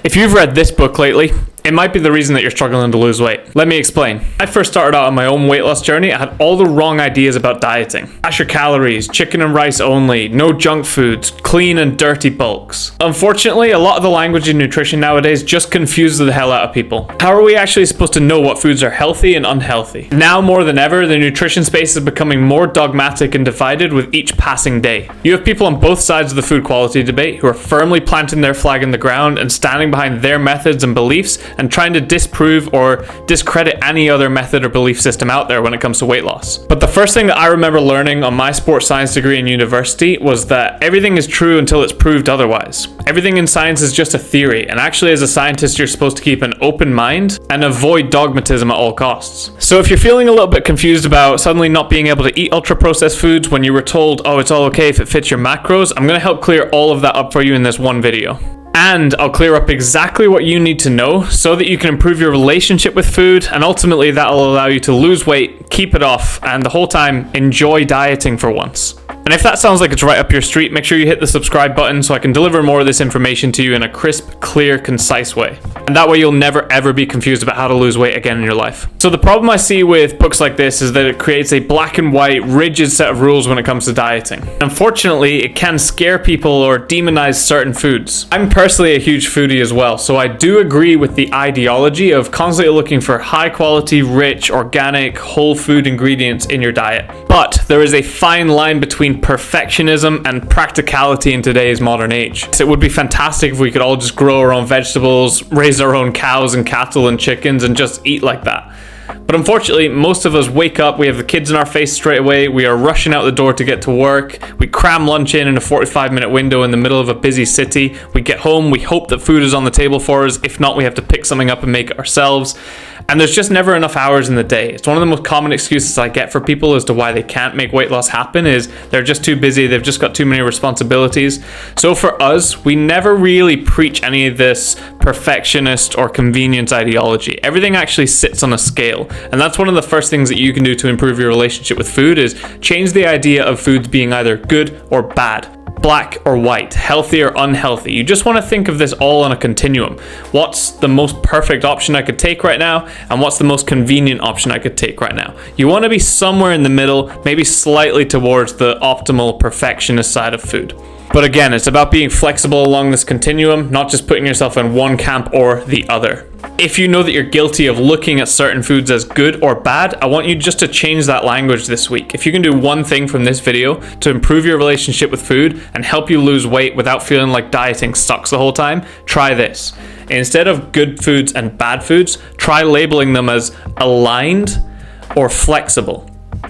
If you've read this book lately, it might be the reason that you're struggling to lose weight. Let me explain. I first started out on my own weight loss journey. I had all the wrong ideas about dieting. Slash your calories, chicken and rice only, no junk foods, clean and dirty bulks. Unfortunately, a lot of the language in nutrition nowadays just confuses the hell out of people. How are we actually supposed to know what foods are healthy and unhealthy? Now more than ever, the nutrition space is becoming more dogmatic and divided with each passing day. You have people on both sides of the food quality debate who are firmly planting their flag in the ground and standing behind their methods and beliefs and trying to disprove or discredit any other method or belief system out there when it comes to weight loss. But the first thing that I remember learning on my sports science degree in university was that everything is true until it's proved otherwise. Everything in science is just a theory, and actually as a scientist you're supposed to keep an open mind and avoid dogmatism at all costs. So if you're feeling a little bit confused about suddenly not being able to eat ultra-processed foods when you were told, oh, it's all okay if it fits your macros, I'm going to help clear all of that up for you in this one video. And I'll clear up exactly what you need to know so that you can improve your relationship with food, and ultimately that'll allow you to lose weight, keep it off, and the whole time enjoy dieting for once. And if that sounds like it's right up your street, make sure you hit the subscribe button so I can deliver more of this information to you in a crisp, clear, concise way. And that way you'll never ever be confused about how to lose weight again in your life. So the problem I see with books like this is that it creates a black and white, rigid set of rules when it comes to dieting. Unfortunately, it can scare people or demonize certain foods. I'm personally a huge foodie as well, so I do agree with the ideology of constantly looking for high quality, rich, organic, whole food ingredients in your diet. But there is a fine line between perfectionism and practicality in today's modern age. So it would be fantastic if we could all just grow our own vegetables, raise our own cows and cattle and chickens, and just eat like that. But unfortunately, most of us wake up, we have the kids in our face straight away, we are rushing out the door to get to work, we cram lunch in a 45-minute window in the middle of a busy city, we get home, we hope that food is on the table for us, if not we have to pick something up and make it ourselves. And there's just never enough hours in the day. It's one of the most common excuses I get for people as to why they can't make weight loss happen is they're just too busy, they've just got too many responsibilities. So for us, we never really preach any of this perfectionist or convenience ideology. Everything actually sits on a scale. And that's one of the first things that you can do to improve your relationship with food is change the idea of foods being either good or bad. Black or white, healthy or unhealthy. You just want to think of this all on a continuum. What's the most perfect option I could take right now, and what's the most convenient option I could take right now? You want to be somewhere in the middle, maybe slightly towards the optimal perfectionist side of food. But again, it's about being flexible along this continuum, not just putting yourself in one camp or the other. If you know that you're guilty of looking at certain foods as good or bad, I want you just to change that language this week. If you can do one thing from this video to improve your relationship with food and help you lose weight without feeling like dieting sucks the whole time, try this. Instead of good foods and bad foods, try labeling them as aligned or flexible.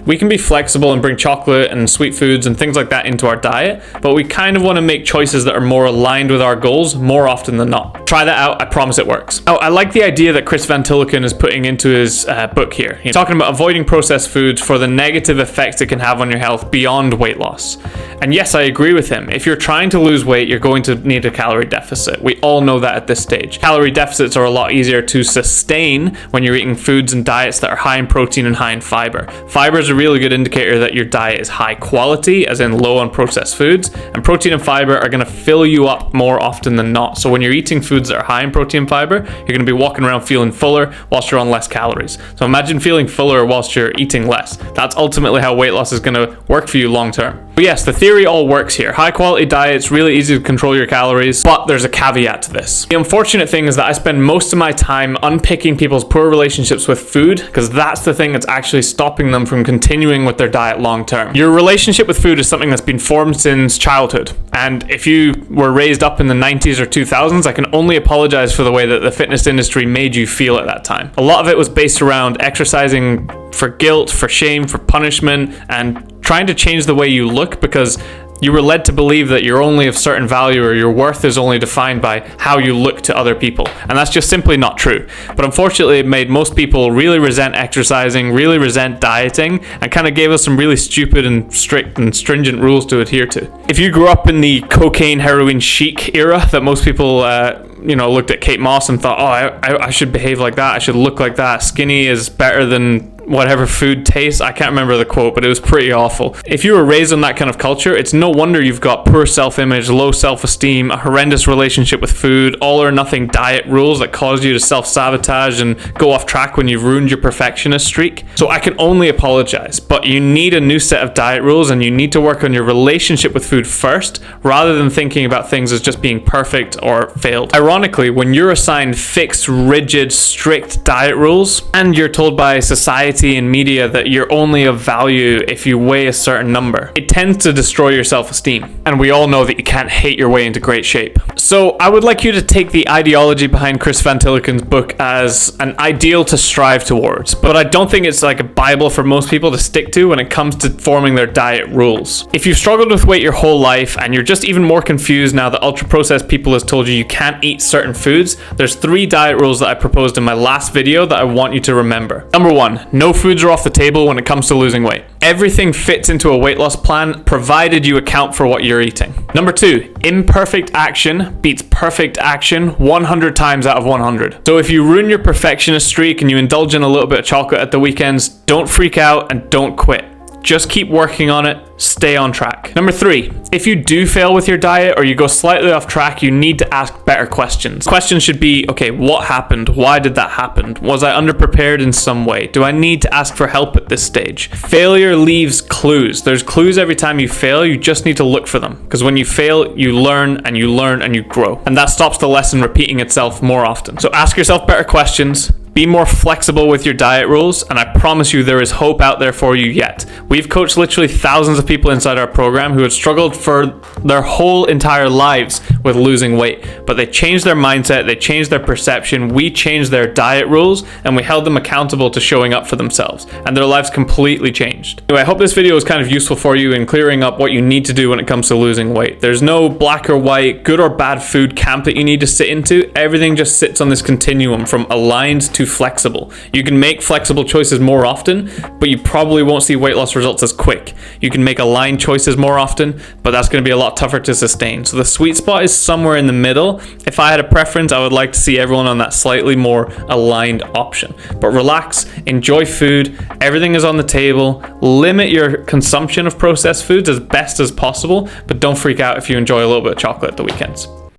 We can be flexible and bring chocolate and sweet foods and things like that into our diet, but we kind of want to make choices that are more aligned with our goals more often than not. Try that out, I promise it works. Oh, I like the idea that Chris Van Tilliken is putting into his book here. He's talking about avoiding processed foods for the negative effects it can have on your health beyond weight loss. And yes, I agree with him. If you're trying to lose weight, you're going to need a calorie deficit. We all know that at this stage. Calorie deficits are a lot easier to sustain when you're eating foods and diets that are high in protein and high in fiber. Fiber is a really good indicator that your diet is high quality, as in low on processed foods, and protein and fiber are going to fill you up more often than not. So when you're eating foods that are high in protein and fiber, you're going to be walking around feeling fuller whilst you're on less calories. So imagine feeling fuller whilst you're eating less. That's ultimately how weight loss is going to work for you long term. But yes, the theory all works here. High quality diets, really easy to control your calories, but there's a caveat to this. The unfortunate thing is that I spend most of my time unpicking people's poor relationships with food, because that's the thing that's actually stopping them from continuing with their diet long term. Your relationship with food is something that's been formed since childhood, and if you were raised up in the 90s or 2000s, I can only apologize for the way that the fitness industry made you feel at that time. A lot of it was based around exercising for guilt, for shame, for punishment, and trying to change the way you look because you were led to believe that you're only of certain value or your worth is only defined by how you look to other people. And that's just simply not true. But unfortunately, it made most people really resent exercising, really resent dieting, and kind of gave us some really stupid and strict and stringent rules to adhere to. If you grew up in the cocaine, heroin chic era that most people looked at Kate Moss and thought, oh, I should behave like that. I should look like that. Skinny is better than whatever food tastes. I can't remember the quote, but it was pretty awful. If you were raised in that kind of culture, it's no wonder you've got poor self-image, low self-esteem, a horrendous relationship with food, all or nothing diet rules that cause you to self-sabotage and go off track when you've ruined your perfectionist streak. So I can only apologize, but you need a new set of diet rules, and you need to work on your relationship with food first, rather than thinking about things as just being perfect or failed. Ironically, when you're assigned fixed, rigid, strict diet rules, and you're told by society and media that you're only of value if you weigh a certain number, it tends to destroy your self-esteem. And we all know that you can't hate your way into great shape. So I would like you to take the ideology behind Chris Van Tilliken's book as an ideal to strive towards, but I don't think it's like a Bible for most people to stick to when it comes to forming their diet rules. If you've struggled with weight your whole life and you're just even more confused now that ultra-processed people has told you can't eat certain foods, there's 3 diet rules that I proposed in my last video that I want you to remember. Number 1, no foods are off the table when it comes to losing weight. Everything fits into a weight loss plan, provided you account for what you're eating. Number 2, imperfect action beats perfect action 100 times out of 100. So if you ruin your perfectionist streak and you indulge in a little bit of chocolate at the weekends, don't freak out and don't quit. Just keep working on it. Stay on track. Number 3, if you do fail with your diet or you go slightly off track, you need to ask better questions. Questions should be, okay, what happened? Why did that happen? Was I underprepared in some way? Do I need to ask for help at this stage? Failure leaves clues. There's clues every time you fail. You just need to look for them. Because when you fail, you learn and you learn and you grow. And that stops the lesson repeating itself more often. So ask yourself better questions. Be more flexible with your diet rules, and I promise you there is hope out there for you yet. We've coached literally thousands of people inside our program who had struggled for their whole entire lives with losing weight, but they changed their mindset, they changed their perception, we changed their diet rules, and we held them accountable to showing up for themselves, and their lives completely changed. Anyway, I hope this video was kind of useful for you in clearing up what you need to do when it comes to losing weight. There's no black or white, good or bad food camp that you need to sit into. Everything just sits on this continuum from aligned to flexible. You can make flexible choices more often, but you probably won't see weight loss results as quick. You can make aligned choices more often, but that's going to be a lot tougher to sustain. So the sweet spot is somewhere in the middle. If I had a preference, I would like to see everyone on that slightly more aligned option. But relax, enjoy food, everything is on the table, limit your consumption of processed foods as best as possible, but don't freak out if you enjoy a little bit of chocolate at the weekends.